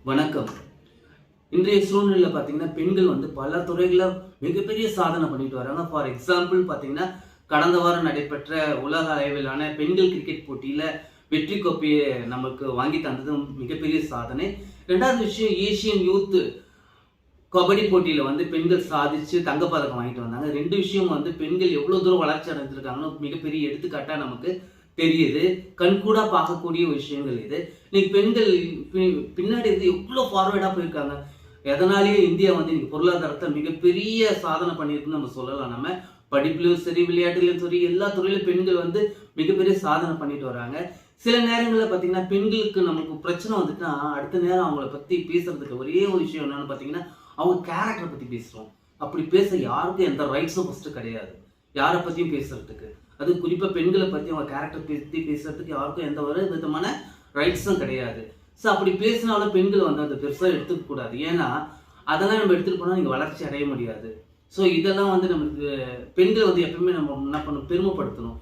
வணக்கம். இன்றைய சூழ்நிலையில் பார்த்தீங்கன்னா பெண்கள் பல துறைகளில் மிகப்பெரிய சாதனை பண்ணிட்டு வராங்க. ஃபார் எக்ஸாம்பிள் பார்த்தீங்கன்னா கடந்த வாரம் நடைபெற்ற உலக அளவிலான பெண்கள் கிரிக்கெட் போட்டியில் வெற்றி கோப்பையை நமக்கு வாங்கி தந்தது மிகப்பெரிய சாதனை. ரெண்டாவது விஷயம், ஏசியன் யூத் கபடி போட்டியில் பெண்கள் சாதிச்சு தங்கப்பதக்கம் வாங்கிட்டு வந்தாங்க. ரெண்டு விஷயம் பெண்கள் எவ்வளோ தூரம் வளர்ச்சி அடைஞ்சிருக்காங்கன்னு மிகப்பெரிய எடுத்துக்காட்டாக நமக்கு தெரியுது. கண்கூடா பார்க்கக்கூடிய விஷயங்கள் இது. இன்னைக்கு பெண்கள் பின்னாடி இருந்து எவ்வளோ ஃபார்வேர்டாக போயிருக்காங்க. எதனாலேயே இந்தியா இன்னைக்கு பொருளாதாரத்தை மிகப்பெரிய சாதனை பண்ணியிருக்குன்னு நம்ம சொல்லலாம். நம்ம படிப்புலையும் சரி, விளையாட்டுலையும் சரி, எல்லா துறையிலும் பெண்கள் மிகப்பெரிய சாதனை பண்ணிட்டு வராங்க. சில நேரங்களில் பார்த்தீங்கன்னா பெண்களுக்கு நமக்கு பிரச்சனை வந்துட்டுனா அடுத்த நேரம் அவங்கள பற்றி பேசுறதுக்கு ஒரே ஒரு விஷயம் என்னன்னு பார்த்தீங்கன்னா அவங்க கேரக்டரை பற்றி பேசுகிறோம். அப்படி பேச யாருக்கும் எந்த ரைட்ஸும் ஃபஸ்ட்டு கிடையாது, யாரை பற்றியும் பேசுறதுக்கு. அது குறிப்பாக பெண்களை பற்றி அவங்க கேரக்டர் பற்றி பேசுறதுக்கு யாருக்கும் எந்த ஒரு விதமான ரைட்ஸும் கிடையாது. ஸோ அப்படி பேசினாலும் பெண்கள் அதை பெருசாக எடுத்துக்க கூடாது. ஏன்னா அதெல்லாம் நம்ம எடுத்துகிட்டு போனால் நீங்கள் வளர்ச்சி அடைய முடியாது. ஸோ இதெல்லாம் நமக்கு பெண்கள் எப்பவுமே நம்ம என்ன பண்ணணும், பெருமைப்படுத்தணும்.